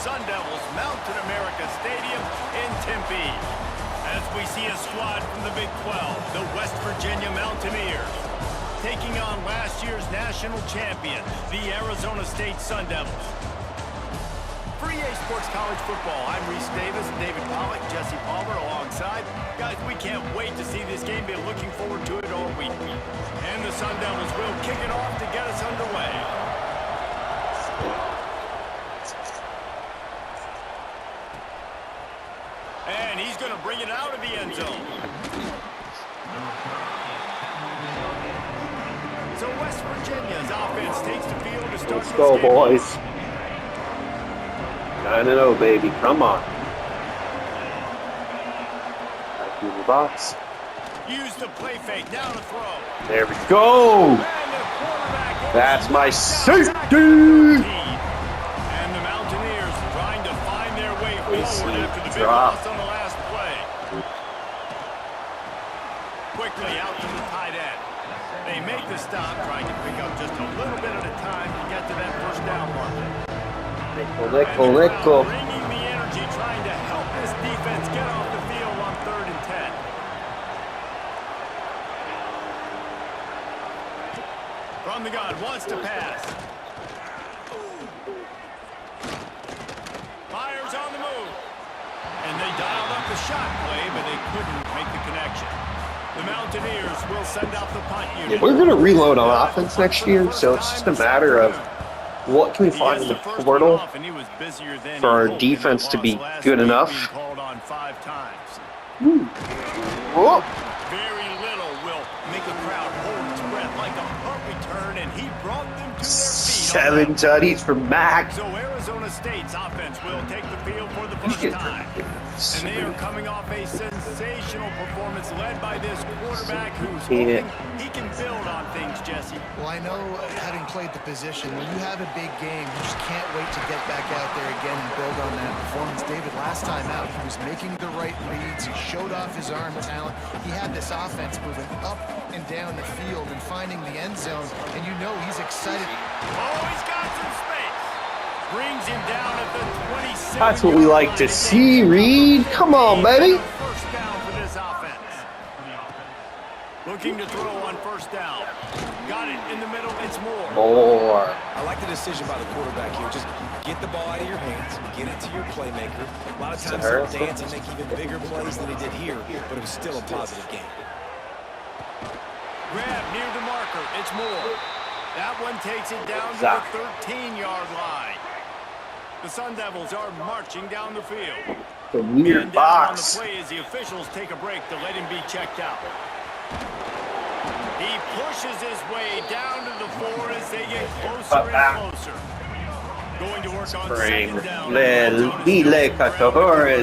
Sun Devils Mountain America Stadium in Tempe. As we see a squad from the Big 12, the West Virginia Mountaineers, taking on last year's national champion, the Arizona State Sun Devils. For EA Sports College Football, I'm Reese Davis, David Pollack, Jesse Palmer alongside. Guys, we can't wait to see this game. Been looking forward to it all week. And the Sun Devils will kick it off to get us underway. And he's going to bring it out of the end zone. So West Virginia's offense takes the field to start. Let's go, boys. 9-0, baby. Come on. Back in the box. Use the play fake, down to throw. There we go. That's my safety. And the Mountaineers trying to find their way forward after the big loss on the last play. Quickly out to the tight end. They make the stop, trying to pick up just a little bit at a time to get to that first down marker. Rico. Bringing the energy, trying to help this defense get off the field on 3rd and 10. From the gun, wants to pass. Fires on the move. And they dialed up the shot play, but they couldn't make the connection. The Mountaineers will send out the punt unit. We're going to reload on offense next year, so it's just a matter of what can we find in the portal for our defense to be good enough. Whoa. Very little will make a crowd hold its breath like a punt return, and he brought them to their feet. 7 tutties for Mac. So Arizona State's offense will take the field for the first time. And they are coming off a sensational performance led by this quarterback who's hoping he can build on things, Jesse. Well, I know, having played the position, when you have a big game, you just can't wait to get back out there again and build on that performance. David, last time out, he was making the right reads. He showed off his arm talent. He had this offense moving up and down the field and finding the end zone, and you know he's excited. Oh, he's got some space. Brings him down at the 27. That's what we like to see, Reed. Come on, baby. First down for this offense. Looking to throw on first down. Got it in the middle. It's more. I like the decision by the quarterback here. Just get the ball out of your hands, get it to your playmaker. A lot of times he'll dance and make even bigger plays than he did here, but it was still a positive game. Grab near the marker. It's more. That one takes it down to the 13-yard line. The Sun Devils are marching down the field. The weird box. On the play as the officials take a break to let him be checked out. He pushes his way down to the 4 as they get closer and closer. Going to work on second down.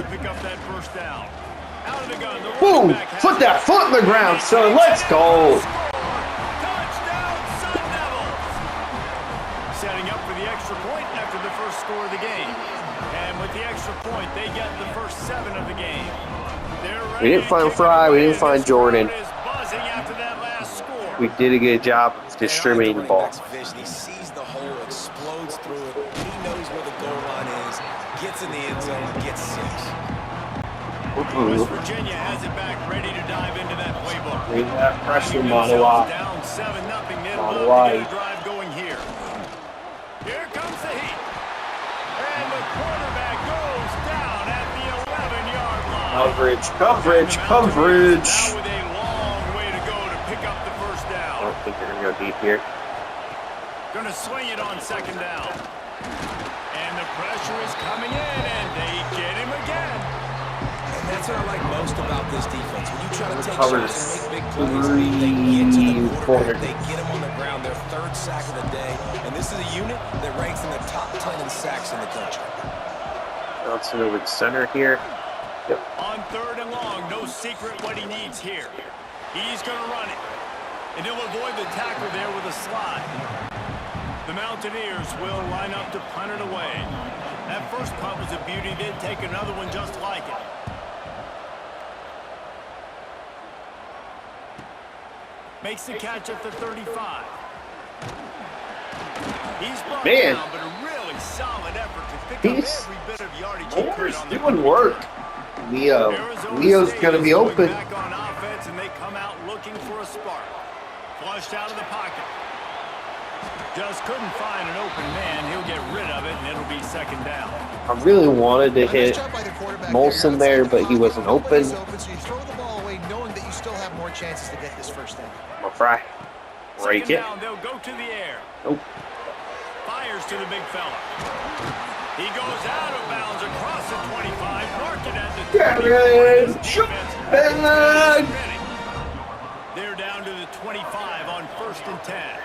Pick up that first down. Out of the gun. Boom! Put that foot in the ground, son. Let's go. Setting up for the extra point after the first score of the game. And with the extra point, they get the first 7 of the game. We didn't find Fry. We didn't find Jordan. We did a good job of distributing the ball. He sees the hole, explodes through it. He knows where the goal line is. Gets in the end zone, gets 6. West Virginia has it back, ready to dive into that playbook. Bring that pressure, Manawa. Down 7-0. They'd love to get a drive going here. Here comes the heat. And the quarterback goes down at the 11-yard line. Coverage. Now with a long way to go to pick up the first down. I don't think they're going to go deep here. Going to swing it on second down. And the pressure is coming in, and they get him again. And that's what I like most about this defense. When you try to take shots and make big plays, they get to the quarterback, they get him on the ground, their 3rd sack of the day. And this is a unit that ranks in the top 10 in sacks in the country. Johnson over the center here. Yep. On 3rd and long, no secret what he needs here. He's going to run it. And he'll avoid the tackle there with a slide. The Mountaineers will line up to punt it away. That first punt was a beauty. They'd take another one just like it. Makes the catch at the 35. He's brought Man. down, but a really solid effort to pick up He's every bit of yardage he could on the doing work. Leo's going to be open. Back on offense, and they come out looking for a spark. Flushed out of the pocket. Just couldn't find an open man. He'll get rid of it, and it'll be second down. I really wanted to hit Molson there, but he wasn't open. So you throw the ball away knowing that you still have more chances to get this first down. I'm gonna fry. Break it. Down, they'll go to the air. Nope. Fires to the big fella. He goes out of bounds across the 25. Marking at the 25. They're down to the 25 on 1st and 10.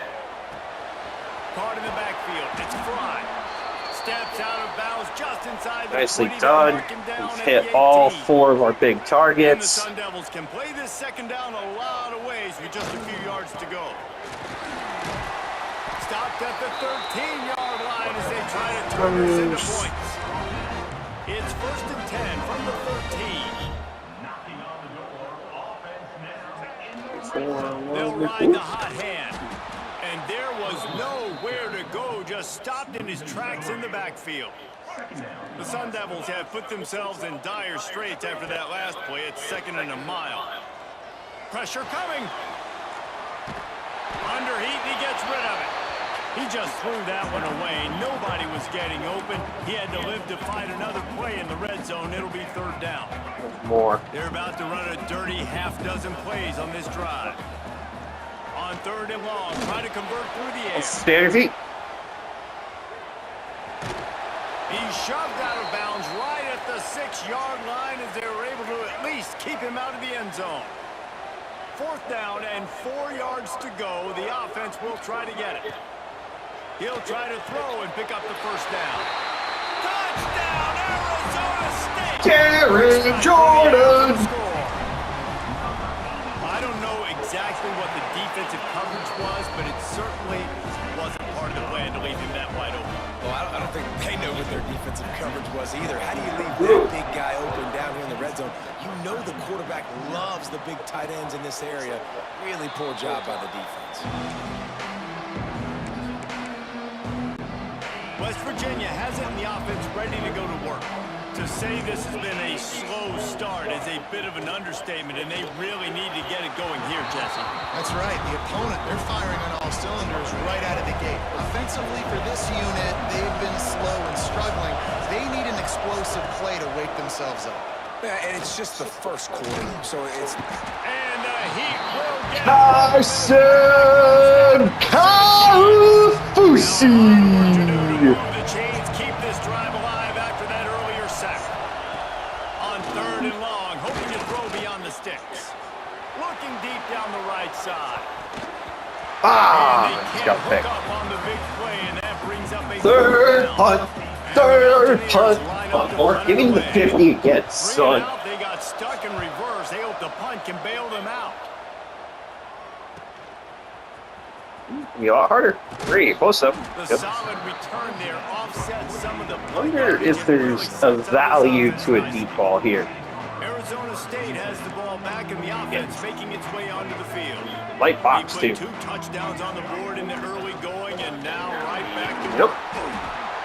Caught in the backfield. It's Fry. Steps out of bounds just inside the Nicely 20. done. We've hit all 4 of our big And the targets. Sun Devils can play this second down a lot of ways with just a few yards to go. Stopped at the 13-yard line as they try to turn this into points. It's 1st and 10 from the 13. They'll ride the hot hand. And there was nowhere to go, just stopped in his tracks in the backfield. The Sun Devils have put themselves in dire straits after that last play. It's 2nd and a mile. Pressure coming. Under heat, he gets rid of it. He just threw that one away. Nobody was getting open. He had to live to find another play in the red zone. It'll be 3rd down. More. They're about to run a dirty half-dozen plays on this drive. On 3rd and long, try to convert through the air. Stay on your feet. He's shoved out of bounds right at the 6-yard line as they were able to at least keep him out of the end zone. 4th down and 4 yards to go. The offense will try to get it. He'll try to throw and pick up the 1st down. Touchdown, Arizona State! Darren Jordan! I don't know exactly what the defensive coverage was, but it certainly wasn't part of the plan to leave him that wide open. Well, I don't think they know what their defensive coverage was either. How do you leave that big guy open down here in the red zone? You know the quarterback loves the big tight ends in this area. Really poor job by the defense. West Virginia has it in the offense ready to go to work. To say this has been a slow start is a bit of an understatement, and they really need to get it going here, Jesse. That's right. The opponent, they're firing on all cylinders right out of the gate. Offensively for this unit, they've been slow and struggling. They need an explosive play to wake themselves up. Yeah, and it's just the first quarter, so it's... And the Heat will get Carson Kaufusi! the chains, keep this drive alive after that earlier sack. On 3rd and long, hoping to throw beyond the sticks. Looking deep down the right side. Ah! And they He's can't got hook picked. up on the big play, and that brings up a 3rd punt. And 3rd the punt. Mountaineers line up to Or run give it him the away. 50 again, 3 son. and out, they got stuck in reverse. They hope the punt can bail them out. You are harder. 3, close up. The Yep. solid return there offsets some of the... I wonder if there's a value to a deep ball here. Arizona State has the ball back in the offense, making its way onto the field. Light box, He too. put 2 touchdowns on the board in the early going, and now right back to Yep. work.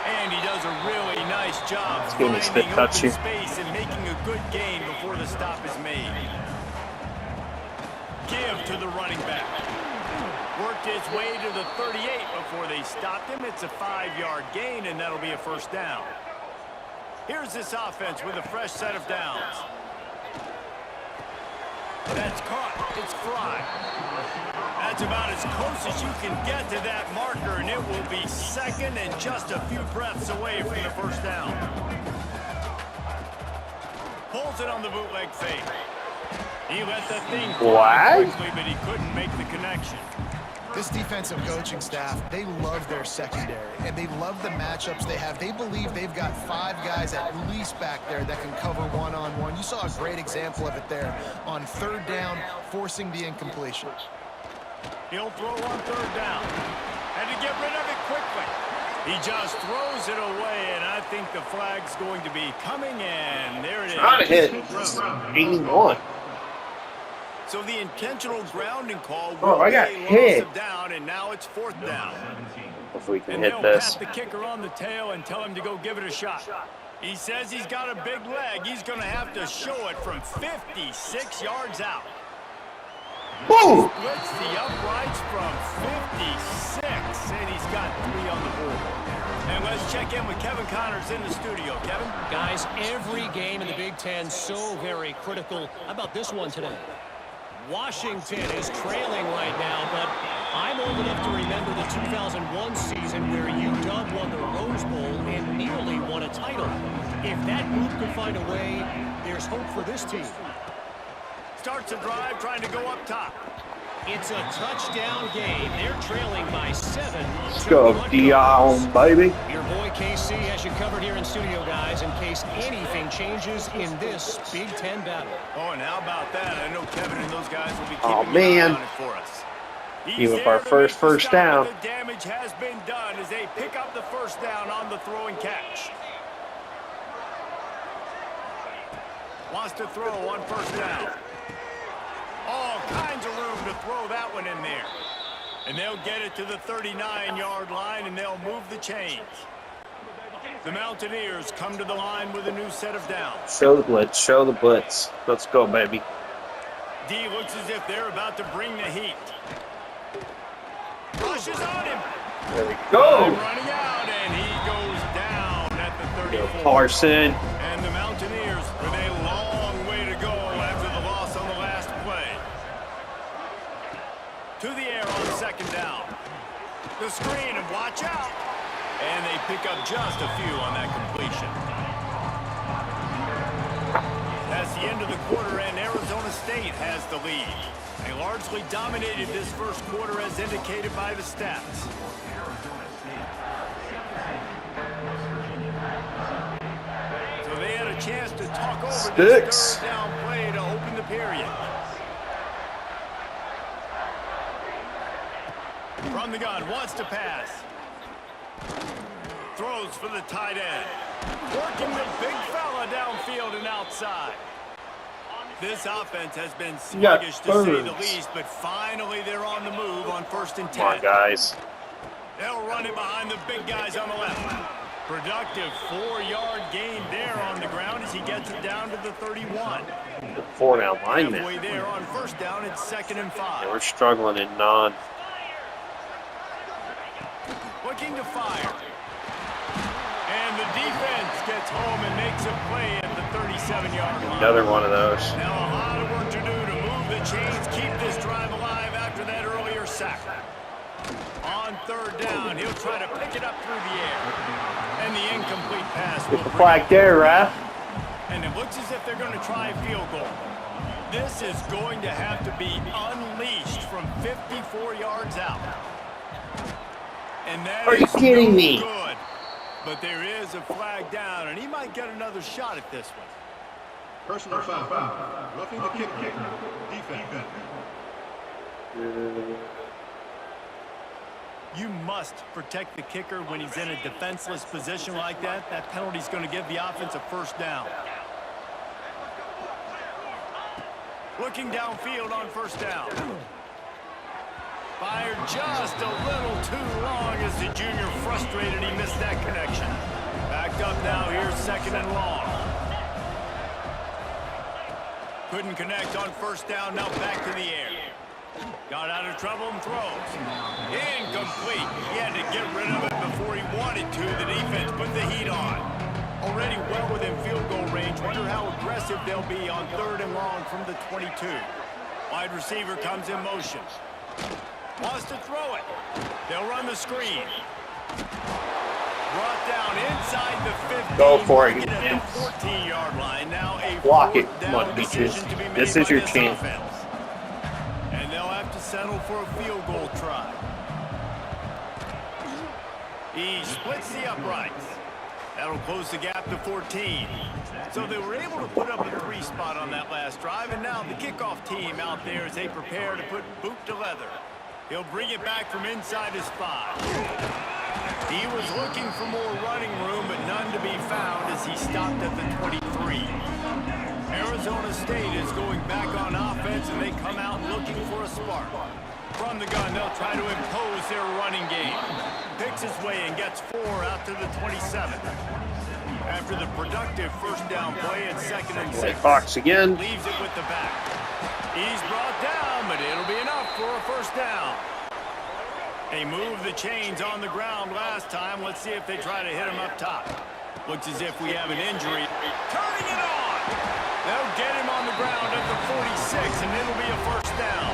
And he does a really nice job Let's give him a spit finding touch open here. space and making a good gain before the stop is made. Give to the running back. Worked his way to the 38 before they stopped him. It's a 5-yard gain, and that'll be a 1st down. Here's this offense with a fresh set of downs. That's caught. It's Fry. That's about as close as you can get to that marker, and it will be 2nd and just a few breaths away from the 1st down. Pulls it on the bootleg fake. He let the thing fly What? quickly, but he couldn't make the connection. This defensive coaching staff, they love their secondary, and they love the matchups they have. They believe they've got 5 guys at least back there that can cover one-on-one. You saw a great example of it there on 3rd down, forcing the incompletion. He'll throw on 3rd down. Had to get rid of it quickly. He just throws it away, and I think the flag's going to be coming in. There it is. Trying to hit 81. So the intentional grounding call Oh, will I got be a loss hit. of down, and now it's 4th down. If we can And hit they'll this. pat the kicker on the tail and tell him to go give it a shot. He says he's got a big leg. He's going to have to show it from 56 yards out. Boom! Splits the uprights from 56, and he's got 3 on the board. And let's check in with Kevin Connors in the studio. Kevin? Guys, every game in the Big Ten so very critical. How about this one today? Washington is trailing right now, but I'm old enough to remember the 2001 season where UW won the Rose Bowl and nearly won a title. If that group can find a way, there's hope for this team. Starts a drive trying to go up top. It's a touchdown game. They're trailing by 7. Let's go, Dion, baby. Your boy KC has you covered here in studio, guys, in case anything changes in this Big Ten battle. Oh, and how about that? I know Kevin and those guys will be keeping Oh, an man. eye on it for us. Give up our first down. The damage has been done as they pick up the first down on the throw and catch. Wants to throw on first down. All kinds of room to throw that one in there. And they'll get it to the 39-yard line, and they'll move the chains. The Mountaineers come to the line with a new set of downs. Show the blitz. Show the blitz. Let's go, baby. D looks as if they're about to bring the heat. Rushes on him. There we go. Running out, and he goes down at the 34. Parson. And the Mountaineers with a long way to go after the loss on the last play. To the air on second down. The screen, and watch out. And they pick up just a few on that completion. That's the end of the quarter, and Arizona State has the lead. They largely dominated this first quarter as indicated by the stats. So they had a chance to talk over this third down play to open the period. From the gun, wants to pass. Throws for the tight end. Working the big fella downfield and outside. This offense has been sluggish to say the least, but finally they're on the move on 1st and 10. Come on, guys. They'll run it behind the big guys on the left. Productive 4-yard gain there on the ground as he gets it down to the 31. The 4-down lineman. Halfway there on first down, it's 2nd and 5. Yeah, we're struggling in non. Looking to fire. And the defense gets home and makes a play at the 37-yard line. Another one of those. Now a lot of work to do to move the chains, keep this drive alive after that earlier sack. On 3rd down, he'll try to pick it up through the air. And the incomplete pass will Get the flag there, Raph. And it looks as if they're going to try a field goal. This is going to have to be unleashed from 54 yards out. And that Are you is kidding no me? good. But there is a flag down, and he might get another shot at this one. Personal foul. Roughing the kick. Defense. You must protect the kicker when he's in a defenseless position like that. That penalty's going to give the offense a first down. Looking downfield on first down. Fired just a little too long as the junior frustrated he missed that connection. Backed up now, here's 2nd and long. Couldn't connect on first down, now back to the air. Got out of trouble and throws. Incomplete. He had to get rid of it before he wanted to. The defense put the heat on. Already well within field goal range. Wonder how aggressive they'll be on 3rd and long from the 22. Wide receiver comes in motion. Wants to throw it. They'll run the screen. Brought down inside the 15. Go for it. At the 14-yard line. Now a Block it. 4th Come on, down bitches. decision to be made This is by your this chance. offense. And they'll have to settle for a field goal try. He splits the uprights. That'll close the gap to 14. So they were able to put up a 3 spot on that last drive, and now the kickoff team out there as they prepare to put boot to leather. He'll bring it back from inside his 5. He was looking for more running room, but none to be found as he stopped at the 23. Arizona State is going back on offense, and they come out looking for a spark. From the gun, they'll try to impose their running game. picks his way and gets 4 out to the 27. After the productive first down play at 2nd and 6. Fox again. Leaves it with the back. He's brought down, but it'll be enough for a first down. They moved the chains on the ground last time. Let's see if they try to hit him up top. Looks as if we have an injury. Turning it on! They'll get him on the ground at the 46, and it'll be a first down.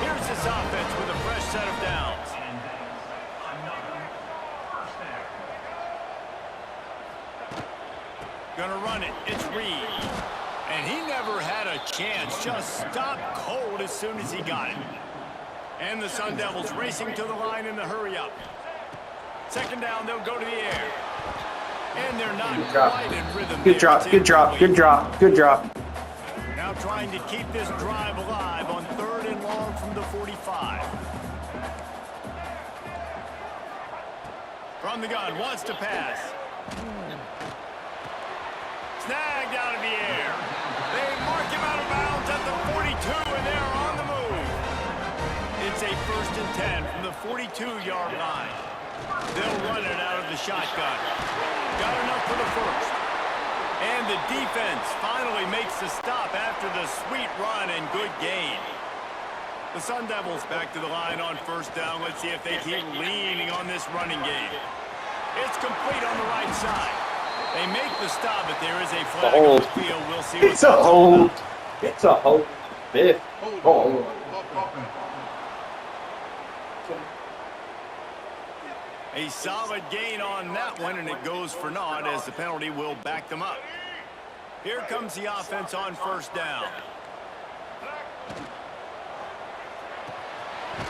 Here's this offense with a fresh set of downs. Gonna run it. It's Reed. And he never had a chance. Just stopped cold as soon as he got it. And the Sun Devils racing to the line in the hurry-up. 2nd down, they'll go to the air. And they're not quite in rhythm. Good drop, good drop, good drop, good drop. Now trying to keep this drive alive on 3rd and long from the 45. From the gun, wants to pass. Snagged out of the air. They mark him out of bounds at the 42, and they're on the move. It's a 1st and 10 from the 42-yard line. They'll run it out of the shotgun. Got enough for the first. And the defense finally makes the stop after the sweet run and good gain. The Sun Devils back to the line on 1st down. Let's see if they keep leaning on this running game. It's complete on the right side. They make the stop, but there is a flag on the field. We'll see it's a hold. It's a hold. Fifth. Oh. A solid gain on that one, and it goes for naught as the penalty will back them up. Here comes the offense on 1st down.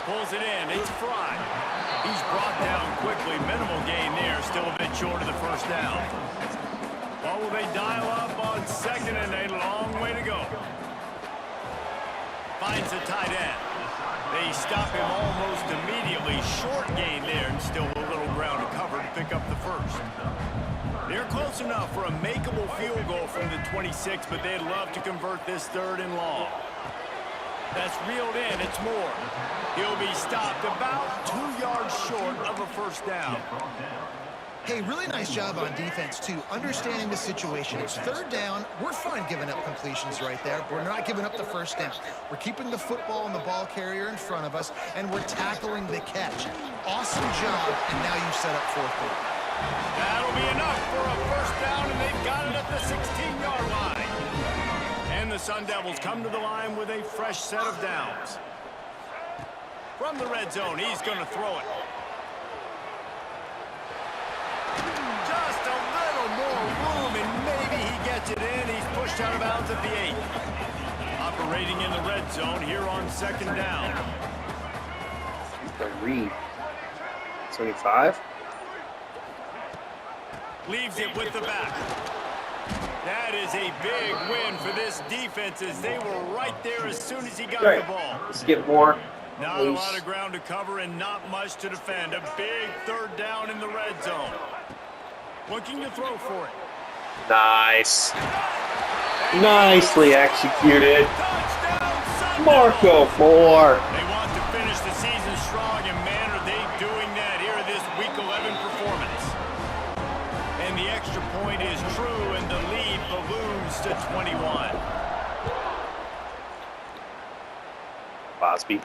Pulls it in. It's Fry. He's brought down quickly. Minimal gain there. Still a bit short of the first down. What will they dial up on 2nd and a long way to go? Finds the tight end. They stop him almost immediately. Short gain there and still a little ground to cover to pick up the first. They're close enough for a makeable field goal from the 26, but they'd love to convert this 3rd and long. That's reeled in. It's Moore. He'll be stopped about 2 yards short of a first down. Hey, really nice job on defense, too, understanding the situation. It's 3rd down. We're fine giving up completions right there. We're not giving up the first down. We're keeping the football and the ball carrier in front of us, and we're tackling the catch. Awesome job, and now you've set up 4th down. That'll be enough for a first down, and they've got it at the 16-yard line. And the Sun Devils come to the line with a fresh set of downs. From the red zone, he's going to throw it. Just a little more room, and maybe he gets it in. He's pushed out of bounds at the 8. Operating in the red zone here on 2nd down. Reed. 75. Leaves it with the back. That is a big win for this defense as they were right there as soon as he got the ball. Let's get more. Not a lot of ground to cover and not much to defend. A big 3rd down in the red zone. Looking to throw for it. Nice. Nicely executed. Marco Moore. They want to finish the season strong, and man, are they doing that here in this Week 11 performance. And the extra point is true, and the lead balloons to 21. Bosby.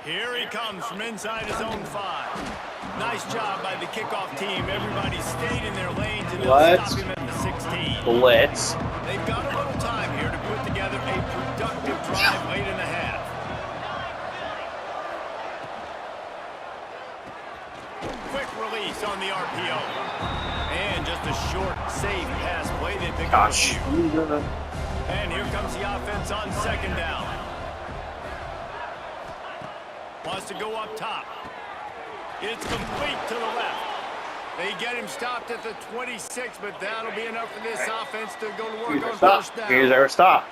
Here he comes from inside his own 5. Nice job by the kickoff team. Everybody stayed in their lanes, and they'll stop him at the 16. Blitz. They've got a little time here to put together a productive drive late in the half. Quick release on the RPO. And just a short, safe pass play. They pick up a few. And here comes the offense on 2nd down. Wants to go up top. It's complete to the left. They get him stopped at the 26, but that'll be enough for this offense to go to work on first down. Here's our stop.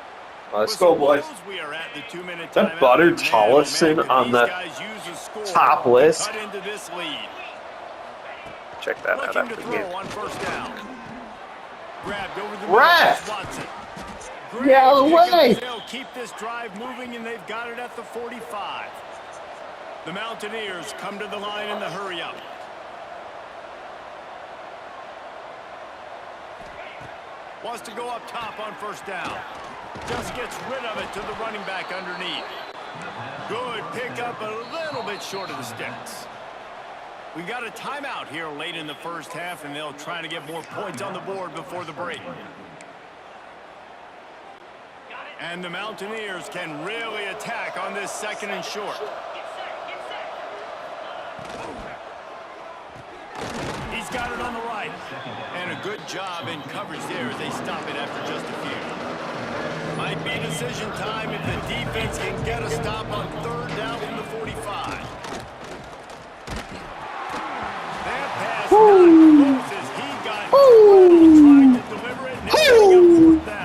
Let's go, boys. We are at the 2-minute Is that Butter Tollison on the top list? Cut into this lead. Check that out Looking to after the throw game. on first down. Grabbed over the Ref! Watson. Get out of the way! They'll keep this drive moving, and they've got it at the 45. The Mountaineers come to the line in the hurry-up. Wants to go up top on first down. Just gets rid of it to the running back underneath. Good pickup, a little bit short of the sticks. We got a timeout here late in the first half, and they'll try to get more points on the board before the break. And the Mountaineers can really attack on this second and short. He's got it on the right. And a good job in coverage there as they stop it after just a few. Might be decision time if the defense can get a stop on third down from the 45. That pass not close as he got trying to deliver it.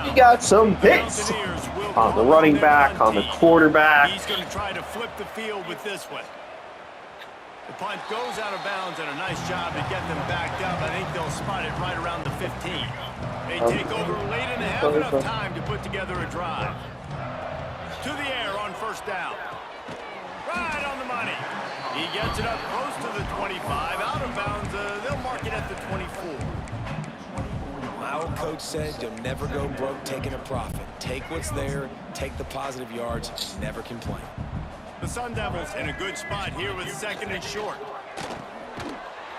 He got some hits on the running back, on the quarterback. He's going to try to flip the field with this one. The punt goes out of bounds, and a nice job to get them backed up. I think they'll spot it right around the 15. They take over late and have enough time to put together a drive. To the air on first down. Right on the money. He gets it up close to the 25. Out of bounds, they'll mark it at the 24. My old coach said you'll never go broke taking a profit. Take what's there, take the positive yards, and never complain. The Sun Devils in a good spot here with second and short.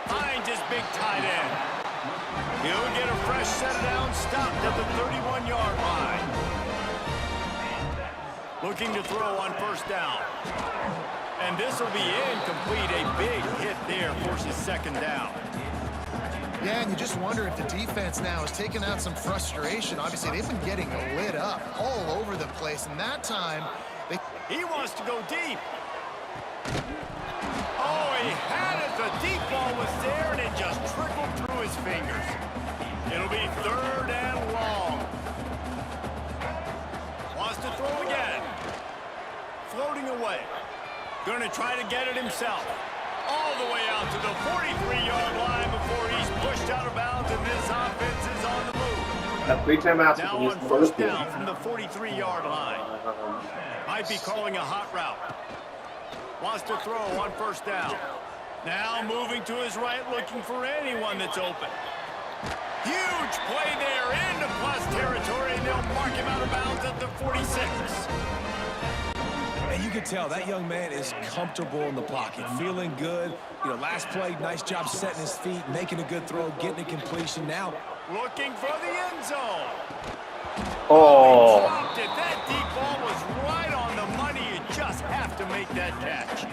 Finds his big tight end. He'll get a fresh set down, stopped at the 31-yard line. Looking to throw on first down. And this will be incomplete. A big hit there forces second down. Yeah, and you just wonder if the defense now is taking out some frustration. Obviously, they've been getting lit up all over the place, and that time, he wants to go deep. Oh, he had it. The deep ball was there, and it just trickled through his fingers. It'll be third and long. Wants to throw again. Floating away. Going to try to get it himself. All the way out to the 43-yard line before he's pushed out of bounds, and this offense is on the move. Now on first down from the 43-yard line. Might be calling a hot route. Wants to throw on first down. Now moving to his right, looking for anyone that's open. Huge play there into plus territory, and they'll mark him out of bounds at the 46. And you can tell that young man is comfortable in the pocket, feeling good. You know, last play, nice job setting his feet, making a good throw, getting a completion. Now, looking for the end zone. Oh. He dropped it. That deep ball was right on the money. You just have to make that catch.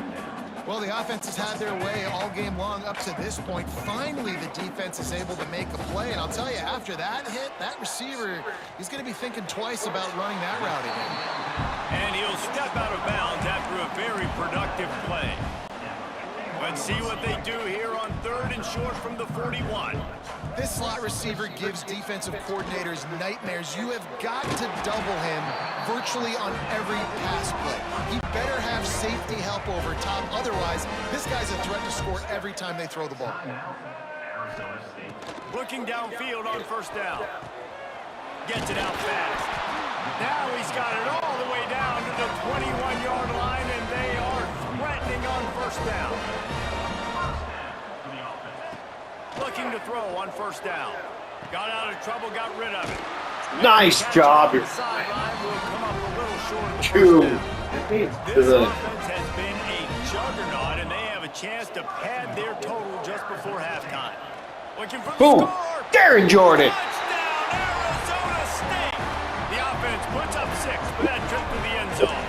Well, the offense has had their way all game long up to this point. Finally, the defense is able to make a play. And I'll tell you, after that hit, that receiver, he's going to be thinking twice about running that route again. And he'll step out of bounds after a very productive play. Let's see what they do here on third and short from the 41. This slot receiver gives defensive coordinators nightmares. You have got to double him virtually on every pass play. He better have safety help over top. Otherwise, this guy's a threat to score every time they throw the ball. Looking downfield on first down. Gets it out fast. Now he's got it all the way down to the 21-yard line, and they are threatening on first down. Looking to throw on first down. Got out of trouble, got rid of it. Nice job. The sideline will come up a little short of the Two. This offense has been a juggernaut, and they have a chance to pad their total just before halftime. Looking for the Boom. score. Darren Jordan. Touchdown, Arizona State. The offense puts up 6 for that trip to the end zone.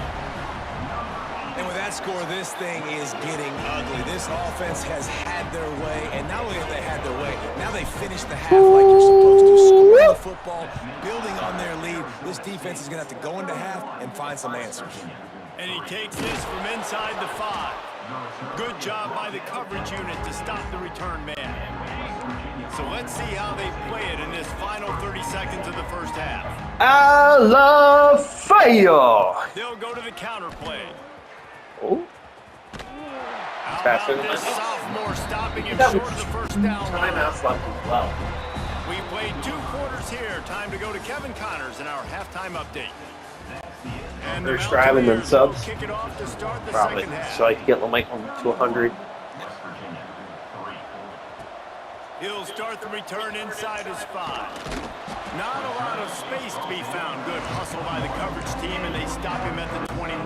and with that score, this thing is getting ugly. This offense has had their way, and not only have they had their way, now they finished the half like you're supposed to, scoring the football, building on their lead. This defense is going to have to go into half and find some answers. And he takes this from inside the 5. Good job by the coverage unit to stop the return man. So let's see how they play it in this final 30 seconds of the first half. Alafaya. They'll go to the counter play. Oh. How about this sophomore stopping him short of the first down line? Timeouts left as well. We played 2 quarters here. Time to go to Kevin Connors in our halftime update. And the First drive and then Mountaineers will subs. kick it off to start the Probably. second half. So I can get LaMichael to 100. He'll start the return inside his 5. Not a lot of space to be found. Good hustle by the coverage team, and they stop him at the 21.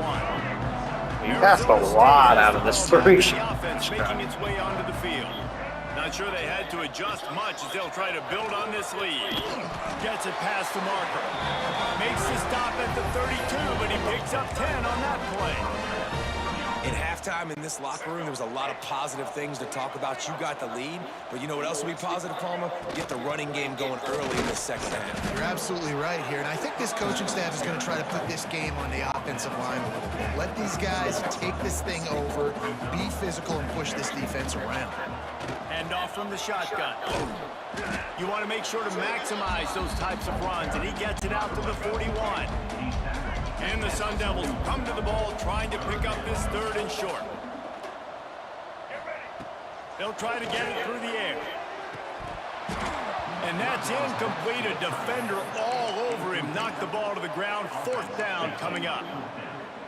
He passed a lot out of this formation. The offense making its way onto the field. Not sure they had to adjust much as they'll try to build on this lead. Gets it past the marker. Makes the stop at the 32, but he picks up 10 on that play. In halftime in this locker room, there was a lot of positive things to talk about. You got the lead, but you know what else will be positive, Palmer? Get the running game going early in the second half. You're absolutely right here, and I think this coaching staff is going to try to put this game on the offensive line a little bit. Let these guys take this thing over, be physical, and push this defense around. Hand off from the shotgun. You want to make sure to maximize those types of runs, and he gets it out to the 41. And the Sun Devils come to the ball trying to pick up this 3rd and short. They'll try to get it through the air. And that's incomplete. A defender all over him. Knocked the ball to the ground. 4th down coming up.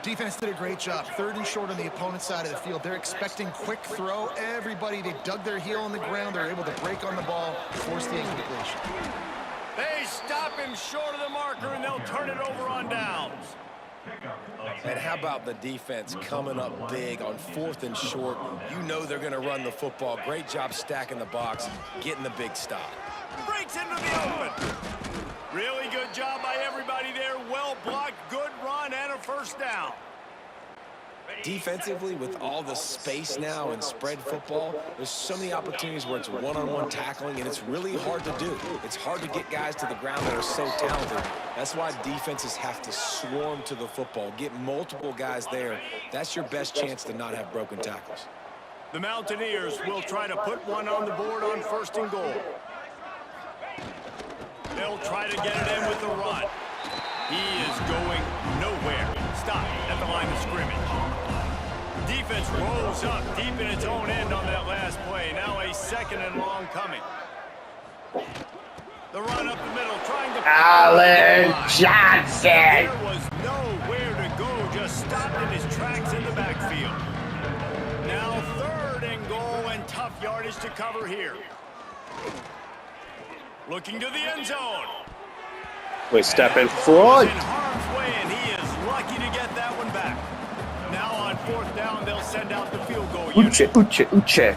Defense did a great job. 3rd and short on the opponent's side of the field. They're expecting quick throw. Everybody, they dug their heel on the ground. They're able to break on the ball, force the incompletion. They stop him short of the marker, and they'll turn it over on downs. And how about the defense coming up big on 4th and short? You know they're going to run the football. Great job stacking the box, getting the big stop. Breaks into the open. Really good job by everybody there. Well blocked, good run, and a 1st down. Defensively, with all the space now and spread football, there's so many opportunities where it's one-on-one tackling, and it's really hard to do. It's hard to get guys to the ground that are so talented. That's why defenses have to swarm to the football, get multiple guys there. That's your best chance to not have broken tackles. The Mountaineers will try to put one on the board on 1st and goal. They'll try to get it in with the run. He is going nowhere. Stop at the line of scrimmage. Defense rolls up deep in its own end on that last play. Now a 2nd and long coming. The run up the middle, trying to... Allen Johnson! There was nowhere to go, just stopped in his tracks in the backfield. Now 3rd and goal, and tough yardage to cover here. Looking to the end zone. Wait, step in front. In harm's way, and he is lucky to get that one back. Now on 4th down, they'll send out the field goal unit. Uche.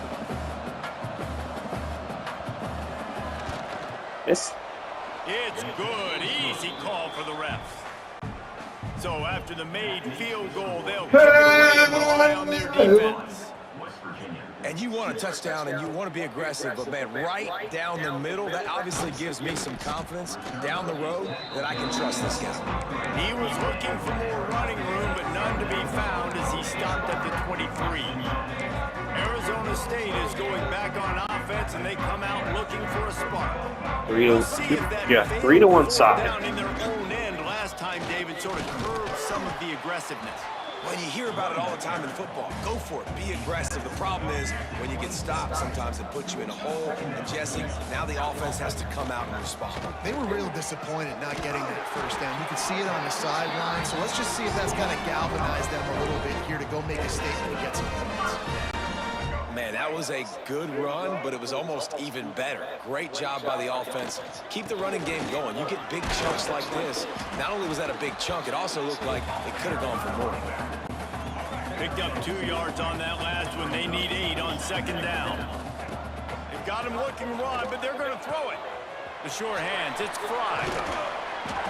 Yes. It's good. Easy call for the refs. So after the made field goal, they'll kick it away and rely on their defense. And you want a touchdown and you want to be aggressive, but man, right down the middle, that obviously gives me some confidence down the road that I can trust this guy. He was looking for more running room, but none to be found as he stopped at the 23. Arizona State is going back on offense, and they come out looking for a spark. 3 to 1 side. Down in their own end last time, David sort of curbed some of the aggressiveness. Well, you hear about it all the time in football. Go for it. Be aggressive. The problem is when you get stopped, sometimes it puts you in a hole. And, Jesse, now the offense has to come out and respond. They were real disappointed not getting that 1st down. You could see it on the sideline. So let's just see if that's going to galvanize them a little bit here to go make a statement and get some points. Man, that was a good run, but it was almost even better. Great job by the offense. Keep the running game going. You get big chunks like this. Not only was that a big chunk, it also looked like it could have gone for more. Picked up 2 yards on that last one. They need 8 on 2nd down. They've got him looking run, but they're going to throw it. The sure hands, it's Fry.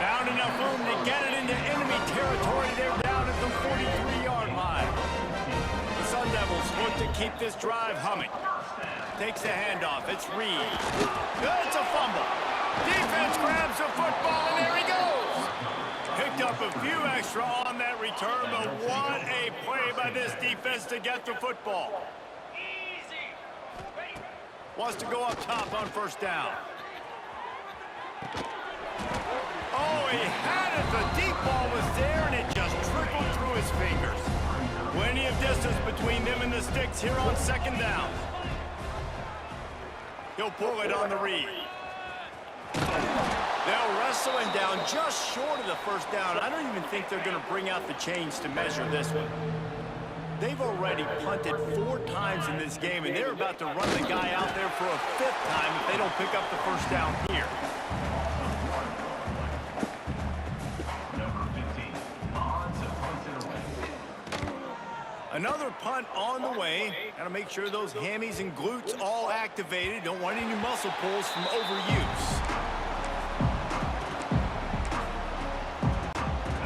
Found enough room to get it into enemy territory. They're down at the 43-yard line. The Sun Devils look to keep this drive humming. Takes the handoff. It's Reed. It's a fumble. Defense grabs the football, and there he goes. Picked up a few extra on that return, but what a play by this defense to get the football. Wants to go up top on 1st down. Oh, he had it. The deep ball was there, and it just trickled through his fingers. Plenty of distance between them and the sticks here on 2nd down. He'll pull it on the read. They'll rest Whistling down just short of the first down. I don't even think they're going to bring out the chains to measure this one. They've already punted 4 times in this game, and they're about to run the guy out there for a 5th time if they don't pick up the first down here. Another punt on the way. Got to make sure those hammies and glutes all activated. Don't want any muscle pulls from overuse.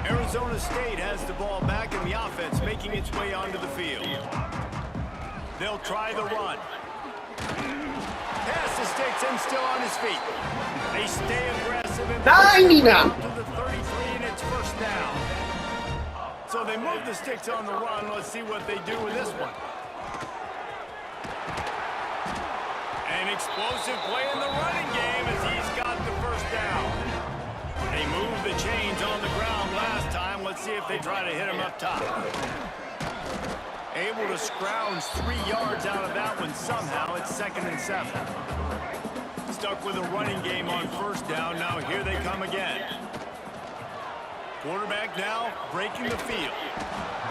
Arizona State has the ball back in the offense, making its way onto the field. They'll try the run. Pass the sticks and still on his feet. They stay aggressive and to the 33, and it's first down. So they move the sticks on the run. Let's see what they do with this one. An explosive play in the running game as he's got the first down. They moved the chains on the ground last time. Let's see if they try to hit him up top. Able to scrounge 3 yards out of that one somehow. It's 2nd and 7. Stuck with a running game on first down. Now here they come again. Quarterback now breaking the field.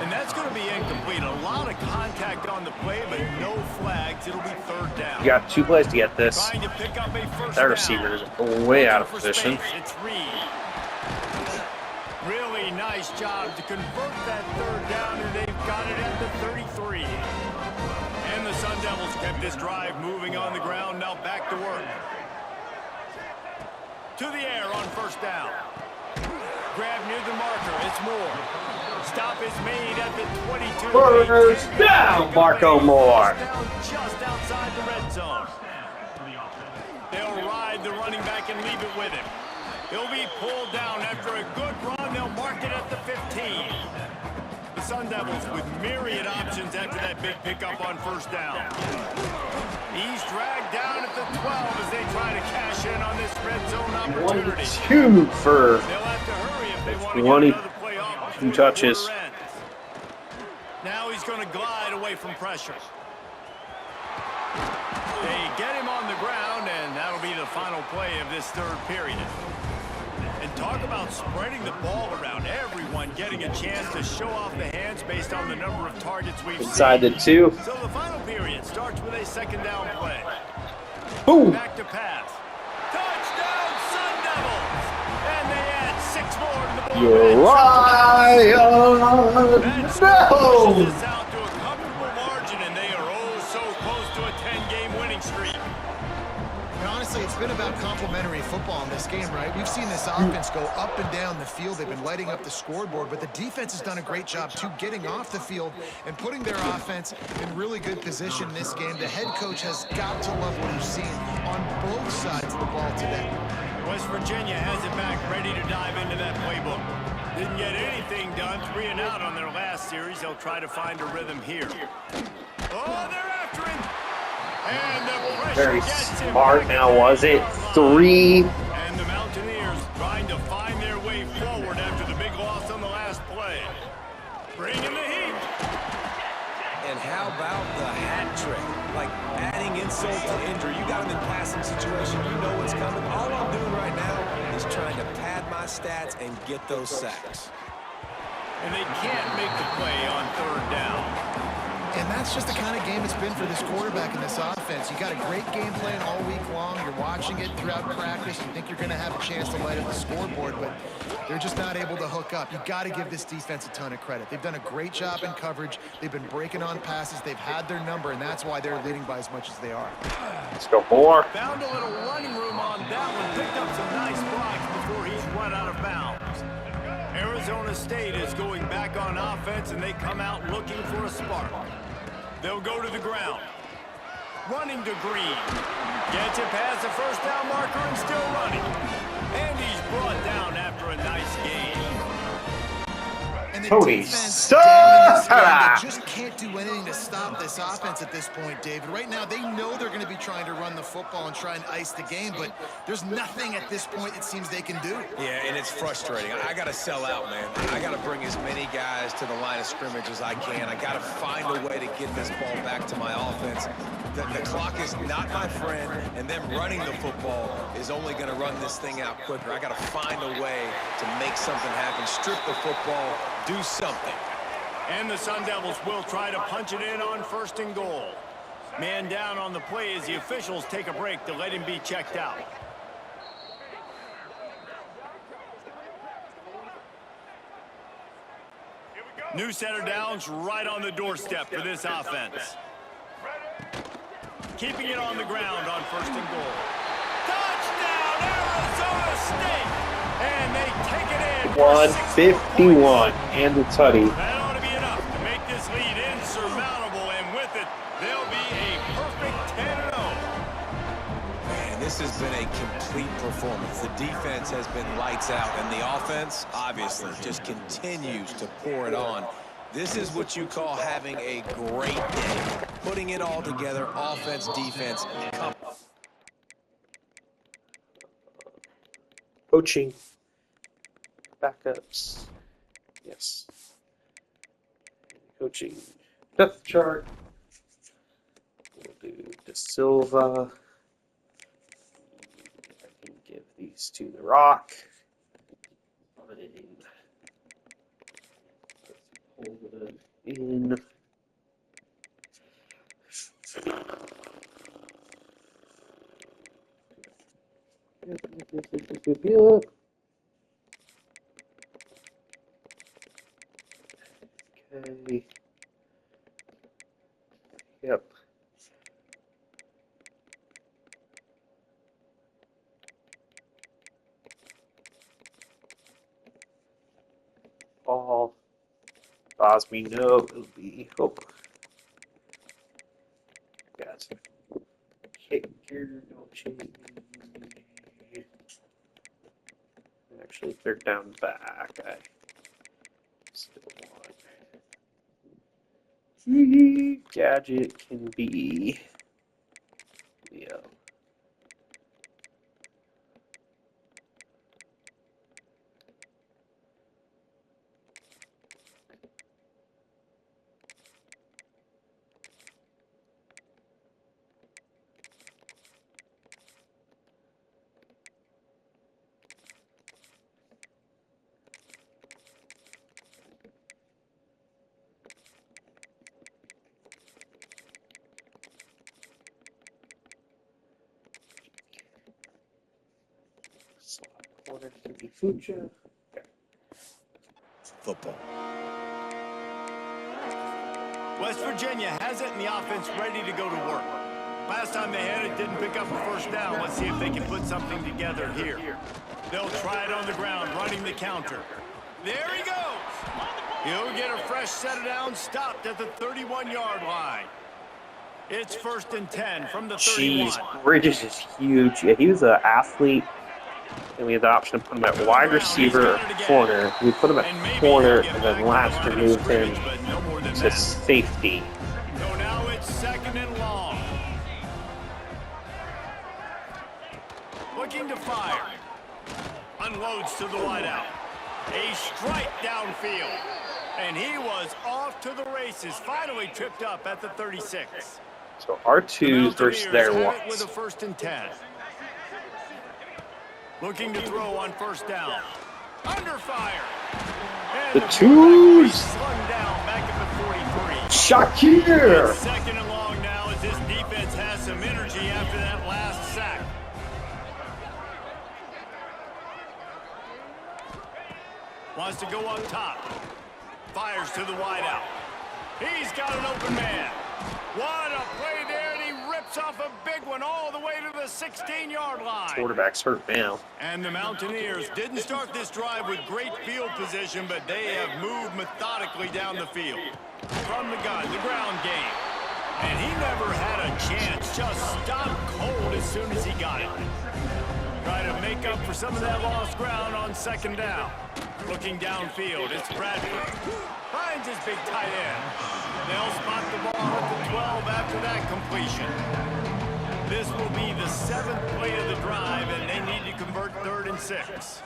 And that's going to be incomplete. A lot of contact on the play, but no flags. It'll be 3rd down. You got 2 plays to get this. Trying to pick up a first That receiver is way out of position. It's Reed. Really nice job to convert that 3rd down, and they've got it at the 33. And the Sun Devils kept this drive moving on the ground. Now back to work. To the air on first down. Grab near the marker. It's Moore. Stop is made at the 22. First down, Marco Moore. Just outside the red zone. They'll ride the running back and leave it with him. He'll be pulled down after a good run. They'll mark it at the 15. The Sun Devils with myriad options after that big pickup on first down. He's dragged down at the 12 as they try to cash in on this red zone opportunity. 1-2 for They'll have to hurry if they want to 20 get another play off before the touches. quarter ends. Now he's going to glide away from pressure. They get him on the ground, and that'll be the final play of this 3rd period. And talk about spreading the ball around. Everyone getting a chance to show off the hands based on the number of targets we've inside seen. the 2. So the final period starts with a 2nd down play. Boom. Back to pass. Touchdown, Sun Devils! And they add 6 more to the board. Uriah, That pushes no! this out to a comfortable margin, and they are oh so close to a 10-game winning streak. And honestly, it's been about complementary football in this game, right? We've seen this offense go up and down the field. They've been lighting up the scoreboard, but the defense has done a great job, too, getting off the field and putting their offense in really good position in this game. The head coach has got to love what he's seen on both sides of the ball today. West Virginia has it back, ready to dive into that playbook. Didn't get anything done, 3 and out on their last series. They'll try to find a rhythm here. Oh, they're after him. And the pressure Very gets him smart back now, at the was it? 3. 3. And the Mountaineers trying to find their way forward after the big loss on the last play. Bringing the heat. And how about the hat trick? Like adding insult to injury. You got him in passing situation. You know what's coming. All I'm doing right now is trying to pad my stats and get those sacks. And they can't make the play on 3rd down. And that's just the kind of game it's been for this quarterback in this offense. You got a great game plan all week long. You're watching it throughout practice. You think you're going to have a chance to light up the scoreboard, but they're just not able to hook up. You got to give this defense a ton of credit. They've done a great job in coverage. They've been breaking on passes. They've had their number, and that's why they're leading by as much as they are. Let's go 4. Found a little running room on that one. Picked up some nice blocks before he's run out of bounds. Arizona State is going back on offense, and they come out looking for a spark. They'll go to the ground. Running to Green. Gets it past the first down marker and still running. And he's brought down after a nice gain. And the Tony defense down in this game, Sara. they just can't do anything to stop this offense at this point, David. Right now, they know they're going to be trying to run the football and try and ice the game, but there's nothing at this point it seems they can do. Yeah, and it's frustrating. I got to sell out, man. I got to bring as many guys to the line of scrimmage as I can. I got to find a way to get this ball back to my offense. the clock is not my friend, and them running the football is only going to run this thing out quicker. I got to find a way to make something happen, strip the football, do something. And the Sun Devils will try to punch it in on 1st and goal. Man down on the play as the officials take a break to let him be checked out. New set of downs right on the doorstep for this offense. Keeping it on the ground on 1st and goal. Touchdown, Arizona State! And they take it in. 151 and the tutty. That ought to be enough to make this lead insurmountable, and with it, they'll be a perfect 10-0. Man, this has been a complete performance. The defense has been lights out, and the offense, obviously, just continues to pour it on. This is what you call having a great day. Putting it all together, offense, defense. Coaching. Backups. Yes. Coaching. Depth chart. We'll do De Silva. I can give these to The Rock. Hold it in. Okay. Yep. Ball. Bosby, no, it'll be hope. Got kicker, no change. Actually, 3rd down back. I still want. Gadget can be Leo. Corner can be Fucha. Football. West Virginia has it, and the offense ready to go to work. Last time they had it, didn't pick up a 1st down. Let's see if they can put something together here. They'll try it on the ground, running the counter. There he goes. He'll get a fresh set of downs, stopped at the 31-yard line. It's 1st and 10 from the 31. Jeez, Bridges is huge. Yeah, he was an athlete. And we had the option to put him at wide receiver or corner. We put him at corner, and then last year moved him to safety. So now it's 2nd and long. Looking to fire. Unloads to the wideout. A strike downfield. And he was off to the races. Finally tripped up at the 36. So R2's versus their ones. ones. With a 1st and 10. Looking to throw on 1st down. Under fire. And the twos. Slung down back at the 43. Shakir. 2nd and long now as this defense has some energy after that last sack. Wants to go up top. Fires to the wideout. He's got an open man. What a play there, and he rips off a big one all the way to the 16-yard line. Quarterback's hurt now. And the Mountaineers didn't start this drive with great field position, but they have moved methodically down the field. From the gun, the ground game. And he never had a chance, just stopped cold as soon as he got it. Try to make up for some of that lost ground on 2nd down. Looking downfield, it's Bradford. Finds his big tight end. They'll spot the ball at the 12 after that completion. This will be the 7th play of the drive, and they need to convert 3rd and 6.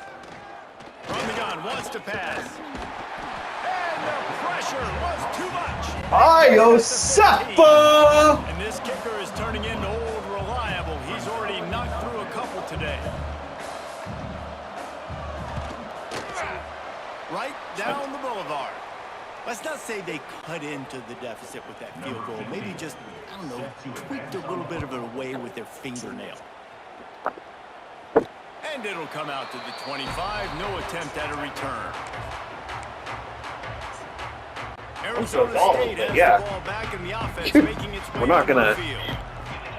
From the gun, wants to pass. And the pressure was too much. Ayo Sapa! And this kicker is turning into old reliable. He's already knocked through a couple today. Right down the boulevard. Let's not say they cut into the deficit with that field goal. Maybe just, I don't know, tweaked a little bit of it away with their fingernail. And it'll come out to the 25. No attempt at a return. Arizona State has the ball back in the offense, making its way We're not gonna field.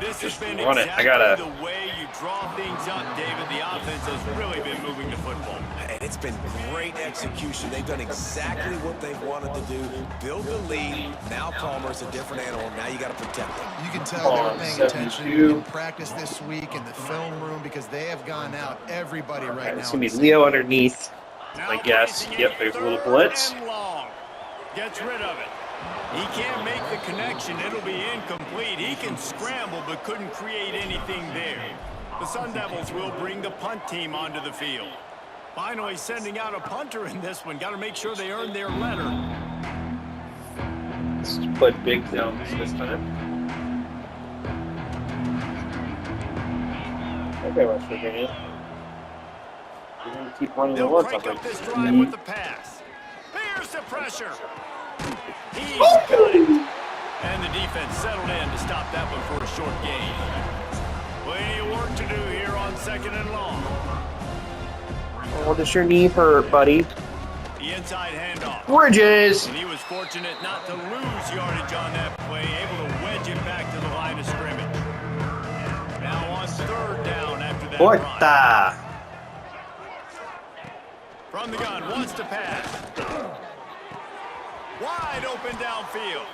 This has been run it. exactly the way you draw things up, David. The offense has really been moving the football. And it's been great execution. They've done exactly what they've wanted to do. Build the lead. Now Palmer's a different animal. Now you got to protect them. You can tell they were paying attention in practice this week in the film room because they have gone out everybody right now. It's going to be Leo underneath, I guess. Yep, there's a little blitz. Gets rid of it. He can't make the connection. It'll be incomplete. He can scramble but couldn't create anything there. The Sun Devils will bring the punt team onto the field. Finally sending out a punter in this one. Got to make sure they earn their letter. Split big zones this time. Okay, West Virginia. We're going to keep running the one crank up this drive with the pass. Here's the pressure. He's got it. And the defense settled in to stop that one for a short gain. Plenty of work to do here on 2nd and long. Oh, does your knee hurt, buddy? The inside handoff. Bridges! And he was fortunate not to lose yardage on that play, able to wedge it back to the line of scrimmage. Now on 3rd down after that run. From the gun, wants to pass. Wide open downfield.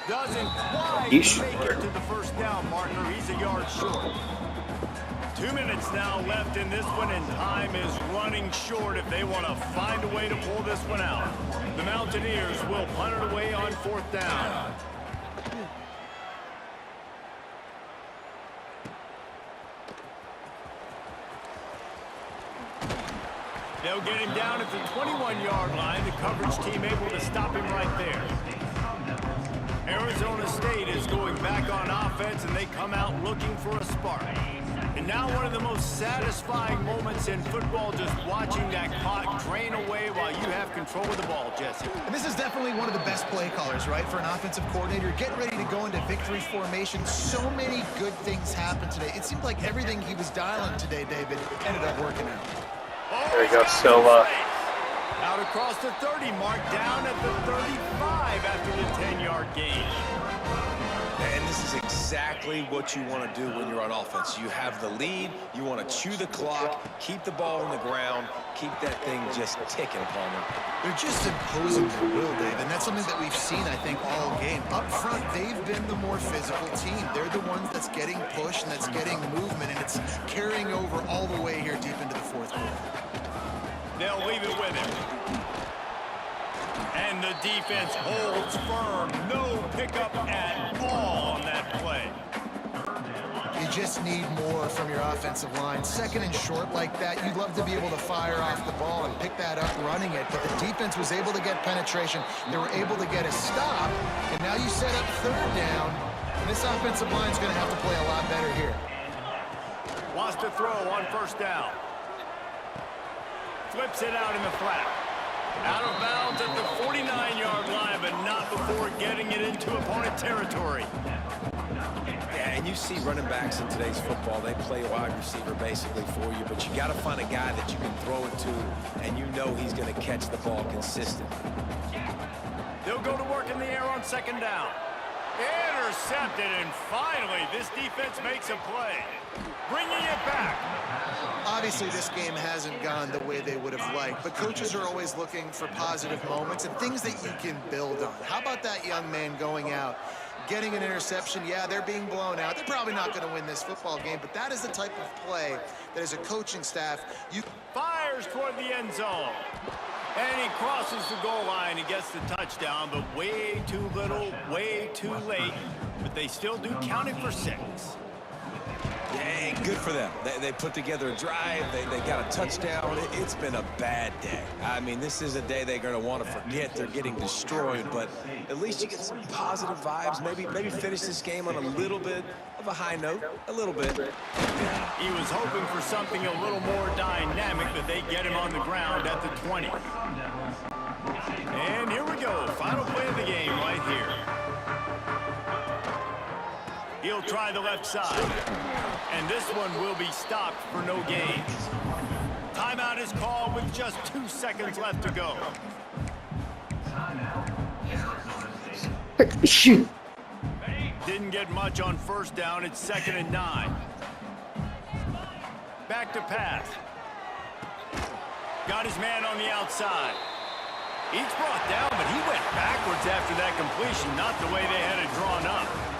Doesn't quite make it to the first down marker. He's a yard short. 2 minutes now left in this one, and time is running short if they want to find a way to pull this one out. The Mountaineers will punt it away on 4th down. They'll get him down at the 21-yard line. The coverage team able to stop him right there. Arizona State is going back on offense, and they come out looking for a spark. And now one of the most satisfying moments in football, just watching that clock drain away while you have control of the ball, Jesse. And this is definitely one of the best play callers, right, for an offensive coordinator. Getting ready to go into victory formation. So many good things happened today. It seemed like everything he was dialing today, David, ended up working out. There we go, Silva. Out across the 30 mark, down at the 35 after the 10-yard gain. And this is exactly what you want to do when you're on offense. You have the lead, you want to chew the clock, keep the ball on the ground, keep that thing just ticking, Palmer. They're just imposing their will, Dave, and that's something that we've seen, I think, all game. Up front, they've been the more physical team. They're the ones that's getting pushed and that's getting movement, and it's carrying over all the way here deep into the 4th quarter. They'll leave it with him. And the defense holds firm. No pickup at all on that play. You just need more from your offensive line. 2nd and short like that, you'd love to be able to fire off the ball and pick that up running it, but the defense was able to get penetration. They were able to get a stop, and now you set up 3rd down, and this offensive line is going to have to play a lot better here. Wants to throw on 1st down. Flips it out in the flat. Out of bounds at the 49-yard line, but not before getting it into opponent territory. Yeah, and you see running backs in today's football, they play wide receiver basically for you, but you got to find a guy that you can throw it to, and you know he's going to catch the ball consistently. They'll go to work in the air on 2nd down. Intercepted, and finally, this defense makes a play. Bringing it back. Obviously, this game hasn't gone the way they would have liked, but coaches are always looking for positive moments and things that you can build on. How about that young man going out, getting an interception? Yeah, they're being blown out. They're probably not going to win this football game, but that is the type of play that as a coaching staff, you... Fires toward the end zone. And he crosses the goal line and gets the touchdown, but way too little, way too late. But they still do, counting for 6. Hey, good for them. They put together a drive. They got a touchdown. It's been a bad day. I mean, this is a day they're going to want to forget. They're getting destroyed, but at least you get some positive vibes. Maybe finish this game on a little bit of a high note, a little bit. He was hoping for something a little more dynamic, but they get him on the ground at the 20. And here we go. Final play of the game right here. He'll try the left side. And this one will be stopped for no gain. Timeout is called with just 2 seconds left to go. Shoot. Didn't get much on first down. It's 2nd and 9. Back to pass. Got his man on the outside. He's brought down, but he went backwards after that completion, not the way they had it drawn up.